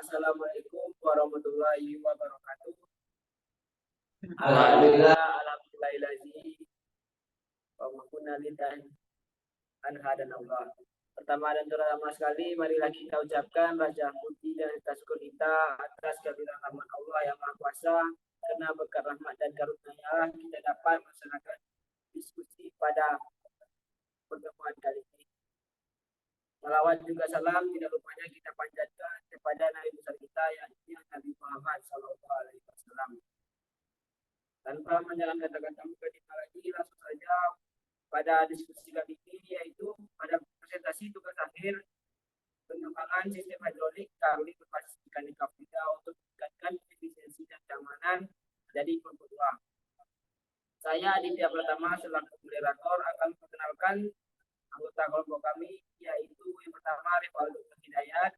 Assalamualaikum warahmatullahi wabarakatuh. Alhamdulillah. Alhamdulillahilazi wa ma kunna lidan an hadanallah. Pertama dan terutama sekali, marilah kita ucapkan rasa puji dan syukur kita atas kehadiran rahmat Allah yang Maha Kuasa. Karena berkat rahmat dan karunia kita dapat melaksanakan diskusi pada pertemuan kali ini. Salawat juga salam tidak lupanya kita panjatkan kepada Nabi besar kita yakni Nabi Muhammad SAW. Tanpa menjalankan kata-kata mukadimah lagi, langsung saja pada diskusi kali ini, yaitu pada presentasi tugas akhir pengembangan sistem hidrolik karbon berbasis mekanika fluida untuk meningkatkan efisiensi dan keamanan dari kelompok 2. Saya Aditya Pratama selaku moderator akan memperkenalkan anggota kelompok kami, yaitu yang pertama Rivaldo Hidayat,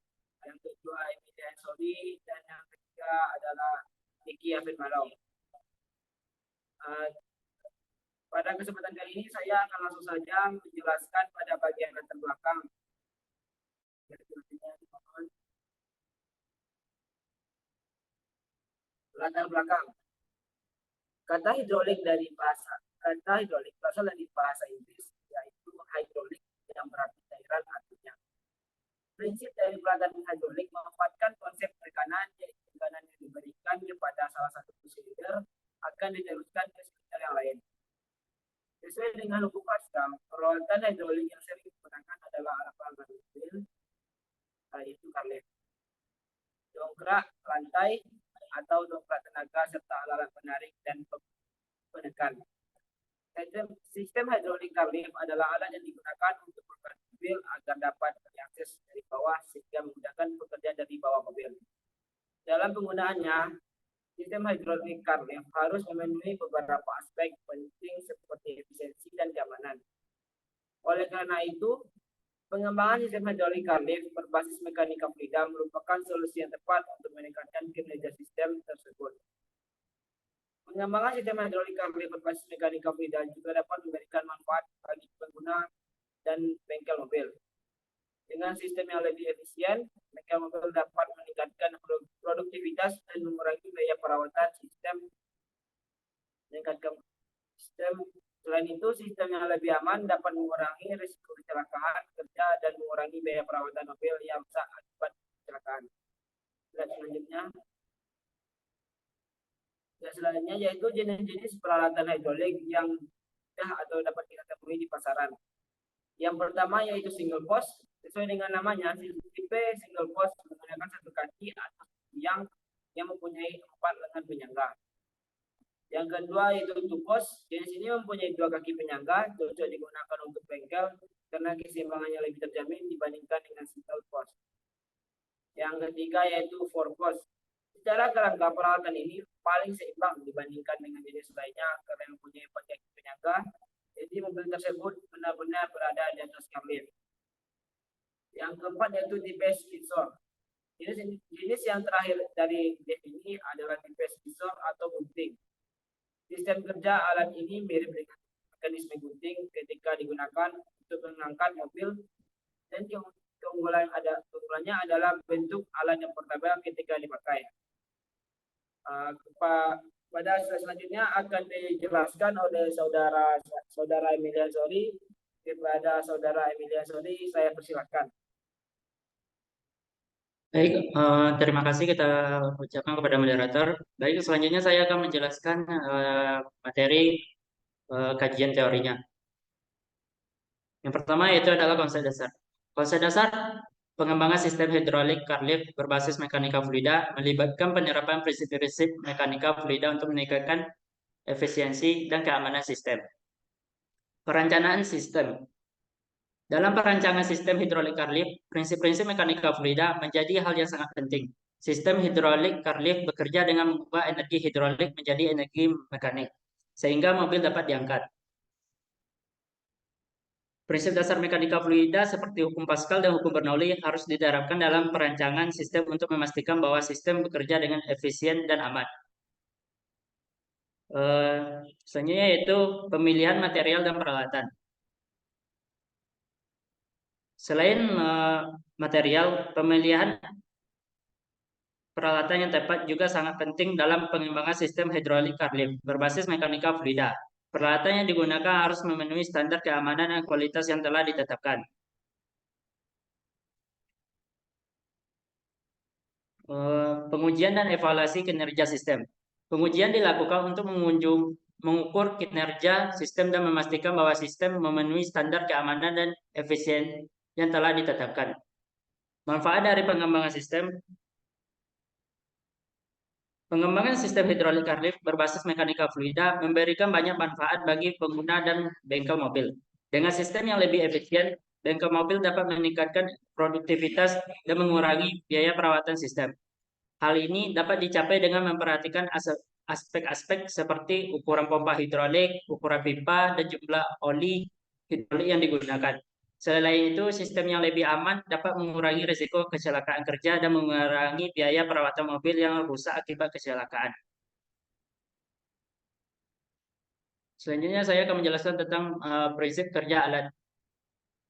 yang kedua Emilia Soli, dan yang ketiga adalah Niki Afid Malau. Pada kesempatan kali ini saya akan langsung saja menjelaskan pada bagian latar belakang. Latar belakang. Kata hidrolik berasal dari bahasa Inggris, yaitu hidrolik yang berarti cairan artinya. Prinsip dari pelatihan hidrolik memanfaatkan konsep tekanan, yaitu tekanan yang diberikan kepada salah satu silinder akan diteruskan ke silinder yang lain. Sesuai dengan hukum Pascal, peralatan hidrolik yang sering digunakan adalah alat-alat mobil, yaitu karlet, dongkrak lantai atau dongkrak tenaga serta alat penarik dan penekan. Sistem hidrolik karlet adalah alat yang digunakan untuk mengangkat mobil agar dapat diakses dari bawah sehingga memudahkan pekerjaan dari bawah mobil. Dalam penggunaannya, sistem hidrolik karlet harus memenuhi beberapa aspek penting seperti efisiensi dan keamanan. Oleh karena itu, pengembangan sistem hidrolik karlet berbasis mekanika fluida merupakan solusi yang tepat untuk meningkatkan kinerja sistem tersebut. Pengembangan sistem hidrolik karlet berbasis mekanika fluida juga dapat memberikan manfaat bagi pengguna dan bengkel mobil. Dengan sistem yang lebih efisien, bengkel mobil dapat meningkatkan produktivitas dan mengurangi biaya perawatan sistem. Selain itu, sistem yang lebih aman dapat mengurangi risiko kecelakaan kerja dan mengurangi biaya perawatan mobil yang rusak akibat kecelakaan. Selanjutnya yaitu jenis-jenis peralatan hidrolik yang mudah atau dapat kita temui di pasaran. Yang pertama yaitu single post. Sesuai dengan namanya, tipe single post menggunakan satu kaki atau tiang yang mempunyai 4 lengan penyangga. Yang kedua yaitu two post. Jenis ini mempunyai 2 kaki penyangga, cocok digunakan untuk bengkel karena keseimbangannya lebih terjamin dibandingkan dengan single post. Yang ketiga yaitu four post. Secara kerangka peralatan ini paling seimbang dibandingkan dengan jenis lainnya karena mempunyai 4 kaki penyangga. Jadi mobil tersebut benar-benar berada di atas karlet. Yang keempat yaitu tipe skitsor. Jenis yang terakhir dari ini adalah tipe skitsor atau gunting. Sistem kerja alat ini mirip dengan mekanisme gunting ketika digunakan untuk mengangkat mobil, dan keunggulannya adalah bentuk alat yang portable ketika dipakai. Pada selanjutnya akan dijelaskan oleh saudara Emilia Sori. Kepada saudara Emilia Sori, saya persilakan. Baik, terima kasih kita ucapkan kepada moderator. Baik, selanjutnya saya akan menjelaskan materi kajian teorinya. Yang pertama yaitu adalah konsep dasar. Konsep dasar pengembangan sistem hidrolik karlet berbasis mekanika fluida melibatkan penerapan prinsip-prinsip mekanika fluida untuk meningkatkan efisiensi dan keamanan sistem. Perencanaan sistem. Dalam perancangan sistem hidrolik karlet, prinsip-prinsip mekanika fluida menjadi hal yang sangat penting. Sistem hidrolik karlet bekerja dengan mengubah energi hidrolik menjadi energi mekanik, sehingga mobil dapat diangkat. Prinsip dasar mekanika fluida seperti hukum Pascal dan hukum Bernoulli harus diterapkan dalam perancangan sistem untuk memastikan bahwa sistem bekerja dengan efisien dan aman. Selanjutnya yaitu pemilihan material dan peralatan. Selain material, pemilihan Peralatan yang tepat juga sangat penting dalam pengembangan sistem hidrolik car lift berbasis mekanika fluida. Peralatan yang digunakan harus memenuhi standar keamanan dan kualitas yang telah ditetapkan. Pengujian dan evaluasi kinerja sistem. Pengujian dilakukan untuk mengukur kinerja sistem dan memastikan bahwa sistem memenuhi standar keamanan dan efisien yang telah ditetapkan. Manfaat dari pengembangan sistem. Pengembangan sistem hidrolik car lift berbasis mekanika fluida memberikan banyak manfaat bagi pengguna dan bengkel mobil. Dengan sistem yang lebih efisien, bengkel mobil dapat meningkatkan produktivitas dan mengurangi biaya perawatan sistem. Hal ini dapat dicapai dengan memperhatikan aspek-aspek seperti ukuran pompa hidrolik, ukuran pipa, dan jumlah oli hidrolik yang digunakan. Selain itu, sistem yang lebih aman dapat mengurangi risiko kecelakaan kerja dan mengurangi biaya perawatan mobil yang rusak akibat kecelakaan. Selanjutnya saya akan menjelaskan tentang prinsip kerja alat.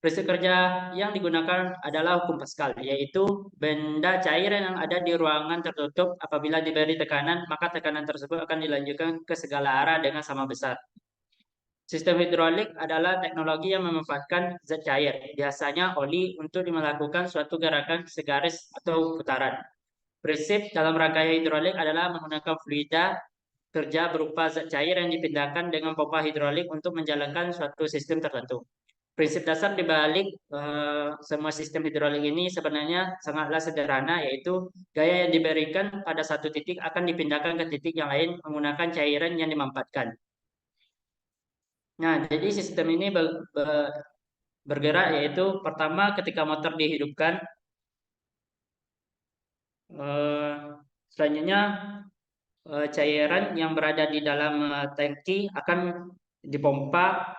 Prinsip kerja yang digunakan adalah hukum Pascal, yaitu benda cair yang ada di ruangan tertutup apabila diberi tekanan, maka tekanan tersebut akan dilanjutkan ke segala arah dengan sama besar. Sistem hidrolik adalah teknologi yang memanfaatkan zat cair, biasanya oli, untuk melakukan suatu gerakan segaris atau putaran. Prinsip dalam rangkaian hidrolik adalah menggunakan fluida kerja berupa zat cair yang dipindahkan dengan pompa hidrolik untuk menjalankan suatu sistem tertentu. Prinsip dasar di balik semua sistem hidrolik ini sebenarnya sangatlah sederhana, yaitu gaya yang diberikan pada satu titik akan dipindahkan ke titik yang lain menggunakan cairan yang dimanfaatkan. Nah, jadi sistem ini bergerak, yaitu pertama ketika motor dihidupkan, selanjutnya cairan yang berada di dalam tangki akan dipompa,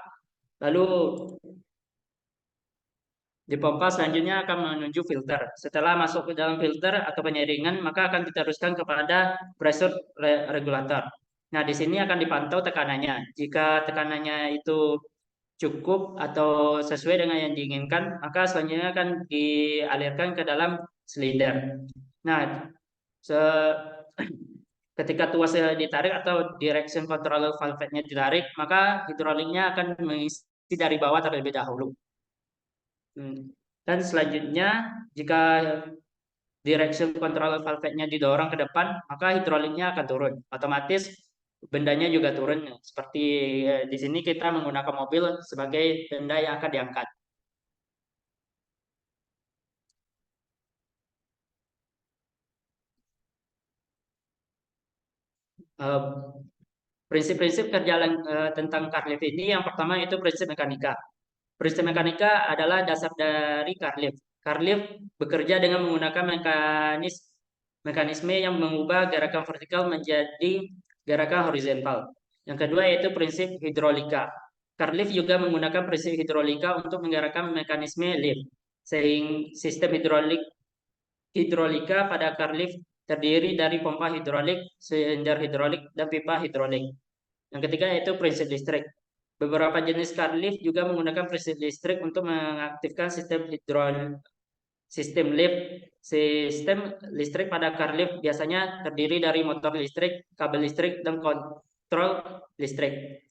lalu dipompa selanjutnya akan menuju filter. Setelah masuk ke dalam filter atau penyaringan, maka akan diteruskan kepada pressure regulator. Nah, di sini akan dipantau tekanannya. Jika tekanannya itu cukup atau sesuai dengan yang diinginkan, maka selanjutnya akan dialirkan ke dalam silinder. Nah, ketika tuasnya ditarik atau direction control valve-nya ditarik, maka hidroliknya akan mengisi dari bawah terlebih dahulu. Dan selanjutnya, jika direction control valve-nya didorong ke depan, maka hidroliknya akan turun. Otomatis bendanya juga turun. Seperti di sini kita menggunakan mobil sebagai benda yang akan diangkat. Prinsip-prinsip kerja tentang car lift ini, yang pertama itu prinsip mekanika. Prinsip mekanika adalah dasar dari car lift. Car lift bekerja dengan menggunakan mekanisme yang mengubah gerakan vertikal menjadi gerakan horizontal. Yang kedua yaitu prinsip hidrolika. Car lift juga menggunakan prinsip hidrolika untuk menggerakkan mekanisme lift. Sehingga sistem hidrolika pada car lift terdiri dari pompa hidrolik, silinder hidrolik, dan pipa hidrolik. Yang ketiga yaitu prinsip listrik. Beberapa jenis car lift juga menggunakan prinsip listrik untuk mengaktifkan sistem lift. Sistem listrik pada car lift biasanya terdiri dari motor listrik, kabel listrik, dan kontrol listrik.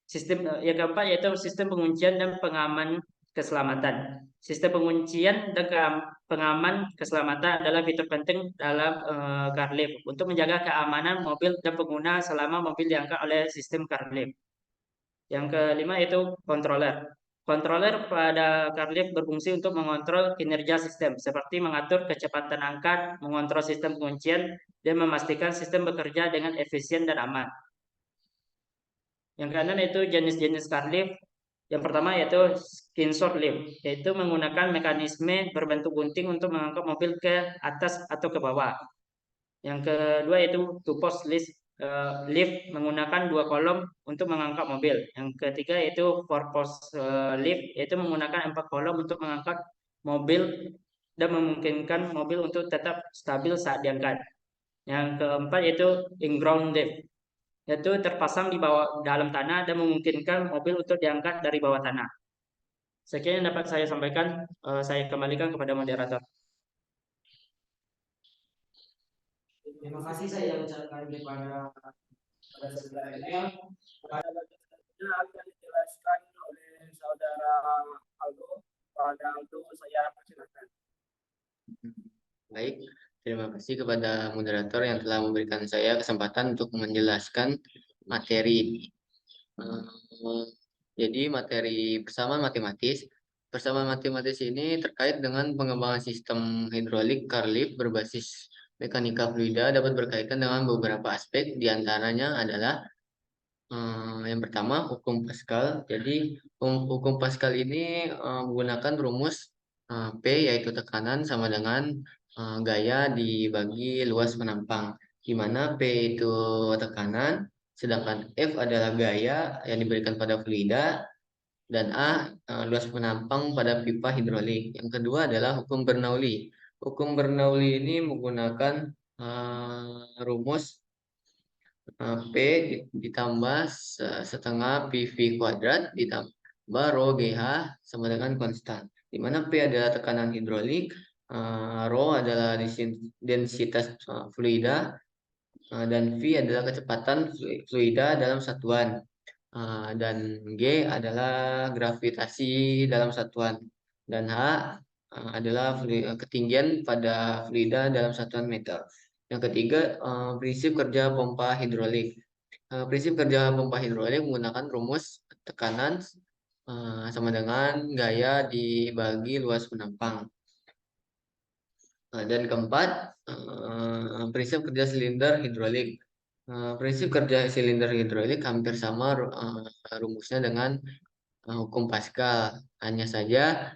Sistem yang keempat yaitu sistem penguncian dan pengaman keselamatan. Sistem penguncian dan pengaman keselamatan adalah fitur penting dalam car lift untuk menjaga keamanan mobil dan pengguna selama mobil diangkat oleh sistem car lift. Yang kelima yaitu controller. Controller pada car lift berfungsi untuk mengontrol kinerja sistem, seperti mengatur kecepatan angkat, mengontrol sistem penguncian, dan memastikan sistem bekerja dengan efisien dan aman. Yang keenam yaitu jenis-jenis car lift. Yang pertama yaitu skin-short lift, yaitu menggunakan mekanisme berbentuk gunting untuk mengangkat mobil ke atas atau ke bawah. Yang kedua yaitu two-post lift, menggunakan dua kolom untuk mengangkat mobil. Yang ketiga yaitu four-post lift, yaitu menggunakan 4 kolom untuk mengangkat mobil dan memungkinkan mobil untuk tetap stabil saat diangkat. Yang keempat yaitu in-ground lift, yaitu terpasang di bawah dalam tanah dan memungkinkan mobil untuk diangkat dari bawah tanah. Sekian yang dapat saya sampaikan. Saya kembalikan kepada moderator. Terima kasih saya ucapkan kepada saudaranya. Pada bagian selanjutnya akan dijelaskan oleh saudara Aldo. Pada Aldo saya persilakan. Baik, terima kasih kepada moderator yang telah memberikan saya kesempatan untuk menjelaskan materi. Eh, Jadi materi bersama matematis ini terkait dengan pengembangan sistem hidrolik Carlift berbasis mekanika fluida dapat berkaitan dengan beberapa aspek, diantaranya adalah yang pertama hukum Pascal. Jadi hukum Pascal ini menggunakan rumus P yaitu tekanan sama dengan gaya dibagi luas penampang, di mana P itu tekanan, sedangkan F adalah gaya yang diberikan pada fluida, dan A luas penampang pada pipa hidrolik. Yang kedua adalah hukum Bernoulli. Hukum Bernoulli ini menggunakan rumus P ditambah setengah PV kuadrat ditambah rho GH sama dengan konstan. Di mana P adalah tekanan hidrolik, rho adalah densitas fluida, dan V adalah kecepatan fluida dalam satuan, dan G adalah gravitasi dalam satuan, dan H adalah ketinggian pada fluida dalam satuan meter. Yang ketiga, prinsip kerja pompa hidrolik. Prinsip kerja pompa hidrolik menggunakan rumus tekanan sama dengan gaya dibagi luas penampang. Dan keempat, prinsip kerja silinder hidrolik. Prinsip kerja silinder hidrolik hampir sama rumusnya dengan hukum Pascal. Hanya saja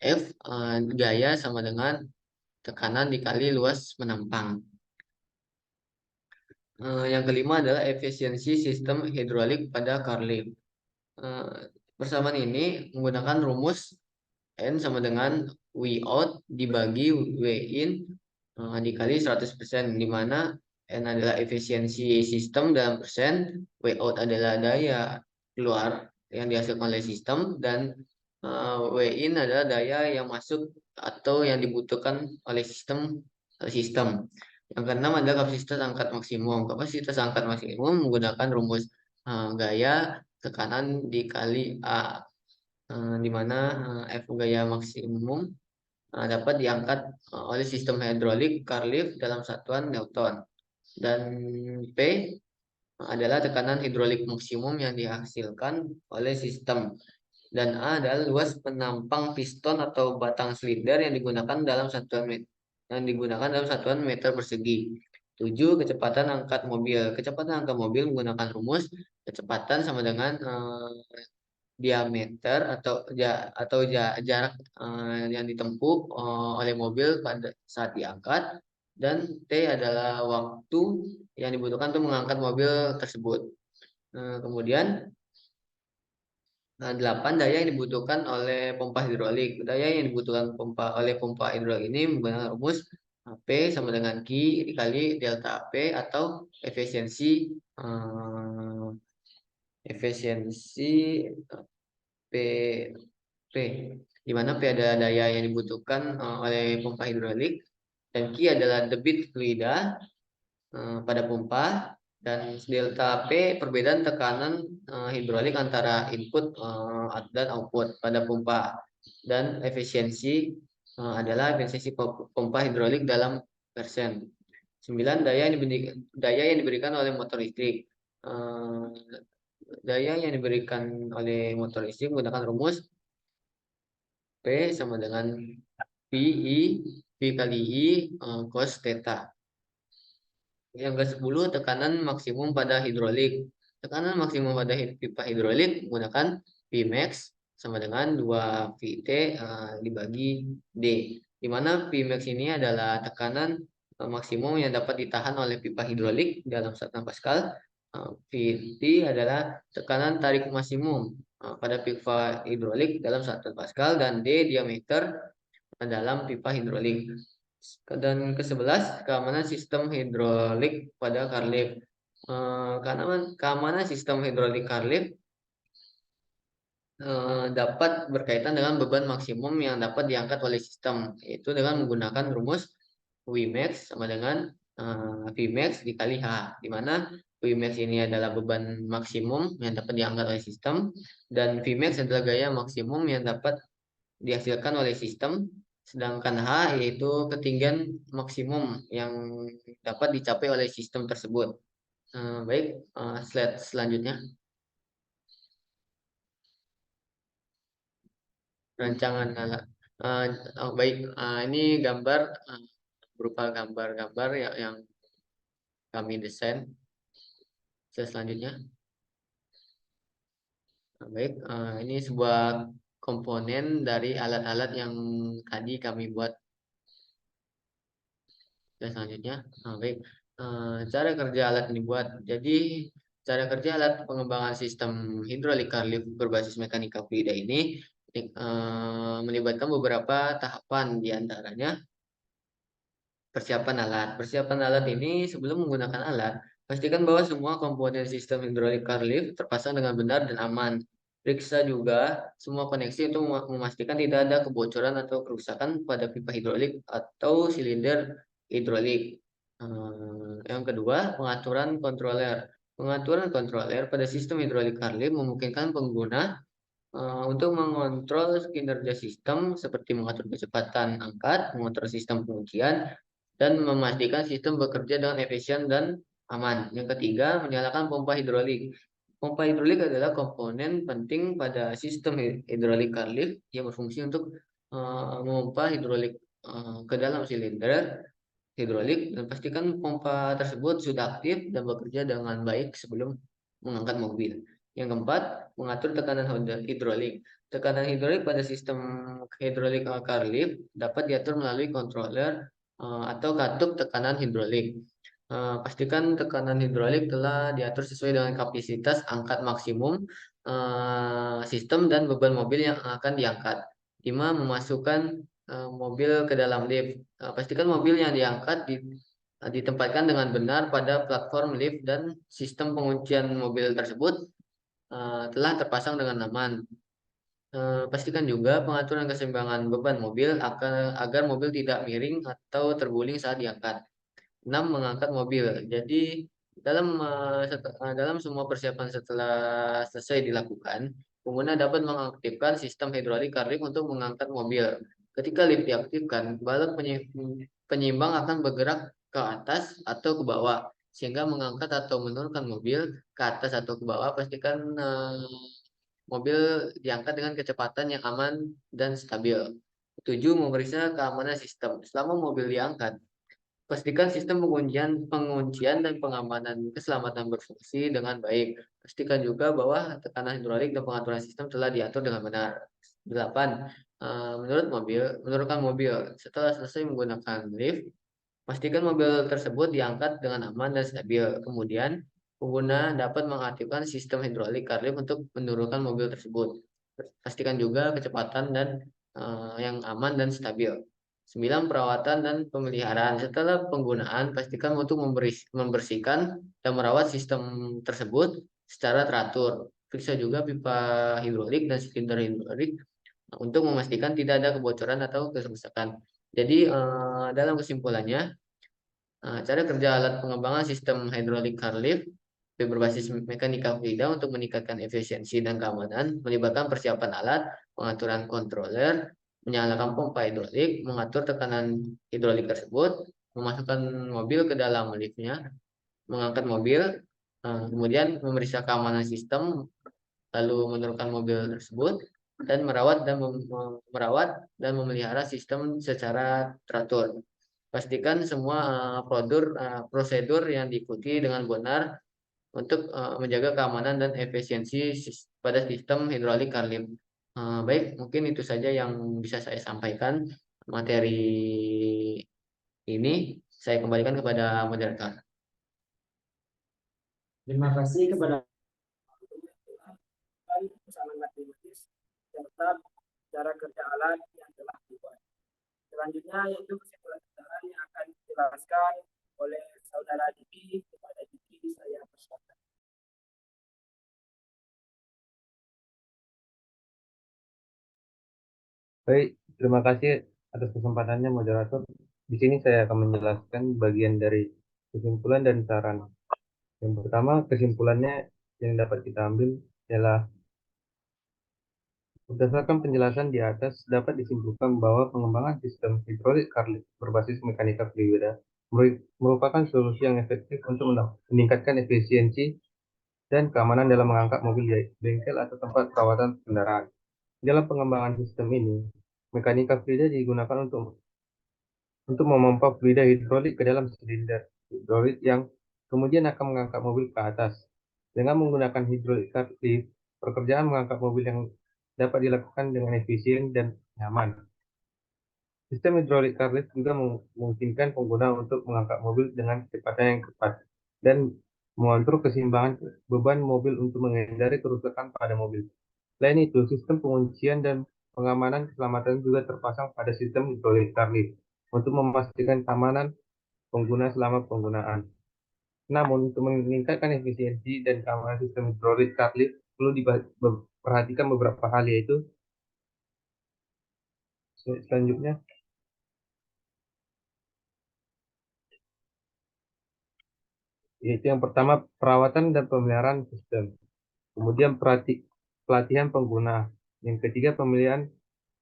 F gaya sama dengan tekanan dikali luas penampang. Yang kelima adalah efisiensi sistem hidrolik pada Carlift. Persamaan ini menggunakan rumus N sama dengan W out dibagi W in dikali 100%, di mana N adalah efisiensi sistem dalam persen, W out adalah daya keluar yang dihasilkan oleh sistem, dan W in adalah daya yang masuk atau yang dibutuhkan oleh sistem. Yang keenam adalah kapasitas angkat maksimum. Kapasitas angkat maksimum menggunakan rumus gaya tekanan dikali A, di mana F gaya maksimum dapat diangkat oleh sistem hidrolik Carlift dalam satuan Newton, dan P adalah tekanan hidrolik maksimum yang dihasilkan oleh sistem, dan A adalah luas penampang piston atau batang silinder yang digunakan dalam satuan meter persegi. 7. Kecepatan angkat mobil. Kecepatan angkat mobil menggunakan rumus kecepatan sama dengan diameter atau jarak yang ditempuh oleh mobil pada saat diangkat, dan T adalah waktu yang dibutuhkan untuk mengangkat mobil tersebut. Kemudian 8. Daya yang dibutuhkan oleh pompa hidrolik. Daya yang dibutuhkan oleh pompa hidrolik ini menggunakan rumus P sama dengan Q dikali delta P atau efisiensi P di mana P adalah daya yang dibutuhkan oleh pompa hidrolik, dan Q adalah debit fluida pada pompa, dan delta P perbedaan tekanan hidrolik antara input dan output pada pompa, dan efisiensi adalah efisiensi pompa hidrolik dalam persen. 9. Daya yang diberikan oleh motor listrik. Daya yang diberikan oleh motor listrik menggunakan rumus P sama dengan V kali I cos theta. Yang ke-10, tekanan maksimum pada hidrolik. Tekanan maksimum pada pipa hidrolik menggunakan Pmax sama dengan 2VT dibagi D, di mana Pmax ini adalah tekanan maksimum yang dapat ditahan oleh pipa hidrolik dalam satuan Pascal. VT adalah tekanan tarik maksimum pada pipa hidrolik dalam satuan Pascal, dan D diameter dalam pipa hidrolik. Dan ke-11, keamanan sistem hidrolik pada Carlift. Keamanan sistem hidrolik Carlift dapat berkaitan dengan beban maksimum yang dapat diangkat oleh sistem, yaitu dengan menggunakan rumus Vmax sama dengan Vmax dikali H, di mana Vmax ini adalah beban maksimum yang dapat diangkat oleh sistem, dan Vmax adalah gaya maksimum yang dapat dihasilkan oleh sistem, sedangkan H yaitu ketinggian maksimum yang dapat dicapai oleh sistem tersebut. Baik, slide selanjutnya. Rancangan alat. Baik, ini gambar berupa gambar-gambar yang kami desain. Selanjutnya. Baik, ini sebuah komponen dari alat-alat yang tadi kami buat. Selanjutnya. Baik, cara kerja alat ini buat. Jadi, cara kerja alat pengembangan sistem hidrolik lift berbasis mekanika fluida ini melibatkan beberapa tahapan, diantaranya persiapan alat. Persiapan alat ini sebelum menggunakan alat, pastikan bahwa semua komponen sistem hidrolik lift terpasang dengan benar dan aman. Periksa juga semua koneksi untuk memastikan tidak ada kebocoran atau kerusakan pada pipa hidrolik atau silinder hidrolik. Yang kedua, pengaturan kontroler. Pengaturan kontroler pada sistem hidrolik lift memungkinkan pengguna untuk mengontrol kinerja sistem seperti mengatur kecepatan angkat, mengontrol sistem pengujian, dan memastikan sistem bekerja dengan efisien dan aman. Yang ketiga, menyalakan pompa hidrolik. Pompa hidrolik adalah komponen penting pada sistem hidrolik lift yang berfungsi untuk memompa hidrolik ke dalam silinder hidrolik, dan pastikan pompa tersebut sudah aktif dan bekerja dengan baik sebelum mengangkat mobil. Yang keempat, mengatur tekanan hidrolik. Tekanan hidrolik pada sistem hidrolik car lift dapat diatur melalui controller atau katup tekanan hidrolik. Pastikan tekanan hidrolik telah diatur sesuai dengan kapasitas angkat maksimum sistem dan beban mobil yang akan diangkat. 5. Memasukkan mobil ke dalam lift. Pastikan mobil yang diangkat ditempatkan dengan benar pada platform lift dan sistem penguncian mobil tersebut telah terpasang dengan aman. Pastikan juga pengaturan keseimbangan beban mobil agar mobil tidak miring atau terguling saat diangkat. 6. Mengangkat mobil. Jadi dalam semua persiapan setelah selesai dilakukan, pengguna dapat mengaktifkan sistem hidrolik lift untuk mengangkat mobil. Ketika lift diaktifkan, balok penyimbang akan bergerak ke atas atau ke bawah, sehingga mengangkat atau menurunkan mobil ke atas atau ke bawah. Pastikan mobil diangkat dengan kecepatan yang aman dan stabil. 7. Memeriksa keamanan sistem. Selama mobil diangkat, pastikan sistem penguncian dan pengamanan keselamatan berfungsi dengan baik. Pastikan juga bahwa tekanan hidrolik dan pengaturan sistem telah diatur dengan benar. 8. Menurunkan mobil. Setelah selesai menggunakan lift, pastikan mobil tersebut diangkat dengan aman dan stabil. Kemudian, pengguna dapat mengaktifkan sistem hidrolik lift untuk menurunkan mobil tersebut. Pastikan juga kecepatan dan yang aman dan stabil. 9. Perawatan dan pemeliharaan. Setelah penggunaan, pastikan untuk membersihkan dan merawat sistem tersebut secara teratur. Periksa juga pipa hidrolik dan silinder hidrolik untuk memastikan tidak ada kebocoran atau kerusakan. Jadi, dalam kesimpulannya, cara kerja alat pengembangan sistem hidrolik lift berbasis mekanika fluida untuk meningkatkan efisiensi dan keamanan melibatkan persiapan alat, pengaturan controller, menyalakan pompa hidrolik, mengatur tekanan hidrolik tersebut, memasukkan mobil ke dalam liftnya, mengangkat mobil, kemudian memeriksa keamanan sistem, lalu menurunkan mobil tersebut, dan merawat dan memelihara sistem secara teratur. Pastikan semua prosedur yang diikuti dengan benar untuk menjaga keamanan dan efisiensi pada sistem hidrolik lift. Baik, mungkin itu saja yang bisa saya sampaikan. Materi ini saya kembalikan kepada moderator. Terima kasih kepada usaha matematis serta cara kerja alat yang telah dibuat. Selanjutnya yaitu kesimpulan keterangan yang akan dijelaskan oleh saudara Diki. Kepada Diki saya persilakan. Baik, terima kasih atas kesempatannya moderator. Di sini saya akan menjelaskan bagian dari kesimpulan dan saran. Yang pertama, kesimpulannya yang dapat kita ambil adalah berdasarkan penjelasan di atas dapat disimpulkan bahwa pengembangan sistem hidrolik Carlit berbasis mekanika fluida merupakan solusi yang efektif untuk meningkatkan efisiensi dan keamanan dalam mengangkat mobil dari bengkel atau tempat perawatan kendaraan. Dalam pengembangan sistem ini, mekanika fluida digunakan untuk memompa fluida hidrolik ke dalam silinder hidrolik yang kemudian akan mengangkat mobil ke atas. Dengan menggunakan hidrolik lift, pekerjaan mengangkat mobil yang dapat dilakukan dengan efisien dan nyaman. Sistem hidrolik lift juga memungkinkan pengguna untuk mengangkat mobil dengan kecepatan yang tepat dan mengontrol keseimbangan beban mobil untuk menghindari kerusakan pada mobil. Selain itu, sistem penguncian dan pengamanan keselamatan juga terpasang pada sistem hidrolik lift untuk memastikan keamanan pengguna selama penggunaan. Namun, untuk meningkatkan efisiensi dan keamanan sistem hidrolik lift perlu diperhatikan beberapa hal, yaitu selanjutnya yang pertama perawatan dan pemeliharaan sistem, kemudian pelatihan pengguna, yang ketiga pemilihan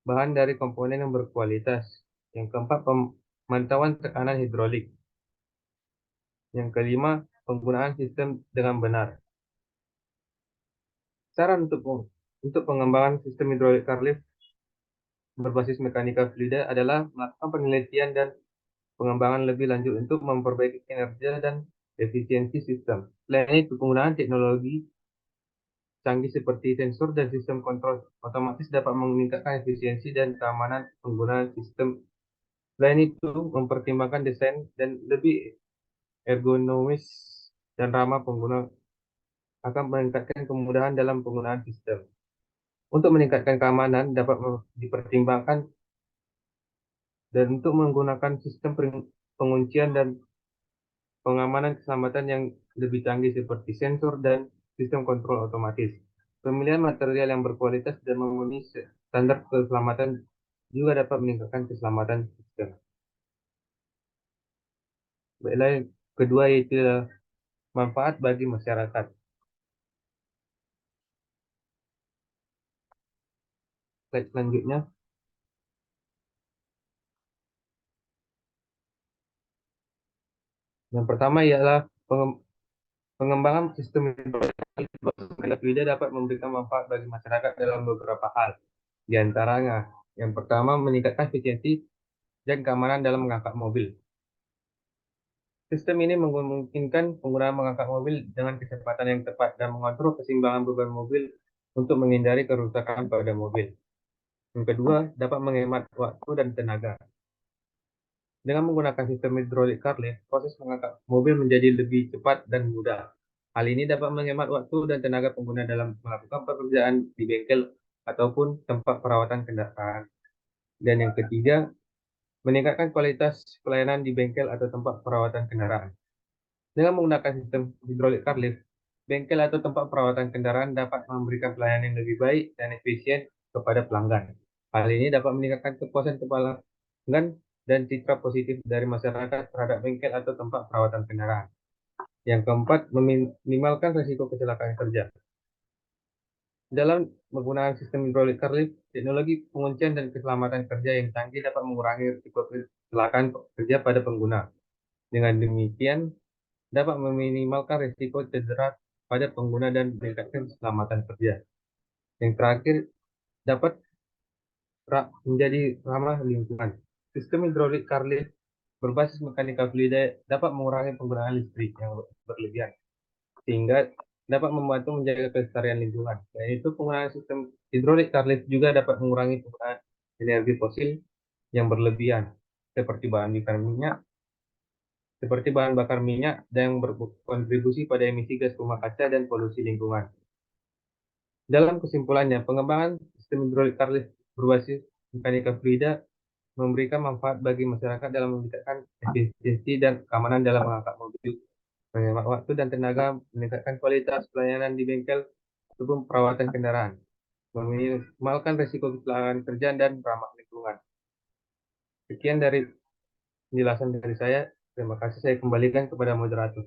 bahan dari komponen yang berkualitas, yang keempat pemantauan tekanan hidrolik, yang kelima penggunaan sistem dengan benar. Saran untuk pengembangan sistem hidrolik lift berbasis mekanika fluida adalah melakukan penelitian dan pengembangan lebih lanjut untuk memperbaiki kinerja dan efisiensi sistem. Selain itu, penggunaan teknologi canggih seperti sensor dan sistem kontrol otomatis dapat meningkatkan efisiensi dan keamanan penggunaan sistem. Selain itu, mempertimbangkan desain dan lebih ergonomis dan ramah pengguna akan meningkatkan kemudahan dalam penggunaan sistem. Untuk meningkatkan keamanan dapat dipertimbangkan dan untuk menggunakan sistem penguncian dan pengamanan keselamatan yang lebih canggih seperti sensor dan sistem kontrol otomatis. Pemilihan material yang berkualitas dan memenuhi standar keselamatan juga dapat meningkatkan keselamatan sistem. Baiklah, yang kedua yaitu manfaat bagi masyarakat. Slide selanjutnya. Yang pertama ialah pengembangan sistem hidrolik dapat memberikan manfaat bagi masyarakat dalam beberapa hal. Di antaranya, yang pertama meningkatkan efisiensi dan keamanan dalam mengangkat mobil. Sistem ini memungkinkan pengguna mengangkat mobil dengan kecepatan yang tepat dan mengontrol keseimbangan beban mobil untuk menghindari kerusakan pada mobil. Yang kedua, dapat menghemat waktu dan tenaga. Dengan menggunakan sistem hidrolik lift, proses mengangkat mobil menjadi lebih cepat dan mudah. Hal ini dapat menghemat waktu dan tenaga pengguna dalam melakukan pekerjaan di bengkel ataupun tempat perawatan kendaraan. Dan yang ketiga, meningkatkan kualitas pelayanan di bengkel atau tempat perawatan kendaraan. Dengan menggunakan sistem hidrolik lift, bengkel atau tempat perawatan kendaraan dapat memberikan pelayanan yang lebih baik dan efisien kepada pelanggan. Hal ini dapat meningkatkan kepuasan pelanggan dan citra positif dari masyarakat terhadap bengkel atau tempat perawatan kendaraan. Yang keempat, meminimalkan risiko kecelakaan kerja. Dalam menggunakan sistem hidrolik lift, teknologi penguncian dan keselamatan kerja yang canggih dapat mengurangi risiko kecelakaan kerja pada pengguna. Dengan demikian, dapat meminimalkan risiko cedera pada pengguna dan meningkatkan keselamatan kerja. Yang terakhir, dapat menjadi ramah lingkungan. Sistem hidrolik lift berbasis mekanika fluida dapat mengurangi penggunaan listrik yang berlebihan, sehingga dapat membantu menjaga kelestarian lingkungan. Selain itu, penggunaan sistem hidrolik lift juga dapat mengurangi penggunaan energi fosil yang berlebihan, seperti bahan bakar minyak yang berkontribusi pada emisi gas rumah kaca dan polusi lingkungan. Dalam kesimpulannya, pengembangan sistem hidrolik lift berbasis mekanika fluida memberikan manfaat bagi masyarakat dalam meningkatkan efisiensi dan keamanan dalam mengangkat mobil, menghemat waktu dan tenaga, meningkatkan kualitas pelayanan di bengkel ataupun perawatan kendaraan, meminimalkan risiko kecelakaan kerja dan ramah lingkungan. Sekian dari penjelasan dari saya. Terima kasih. Saya kembalikan kepada moderator.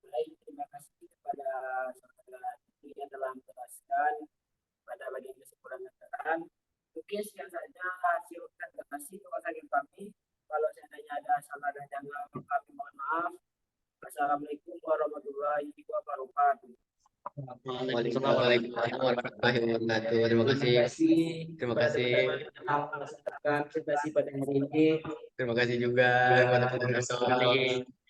Baik, terima kasih kepada saudara yang telah menjelaskan pada bagian kesimpulan keterangan. Mungkin sekian saja hasil presentasi kewajiban kami. Kalau seandainya ada salah dan janggal, kami mohon maaf. Assalamualaikum warahmatullahi wabarakatuh. Waalaikumsalam warahmatullahi wabarakatuh. Terima kasih. Terima kasih. Presentasi pada hari ini. Terima kasih juga kepada moderator. Sekali.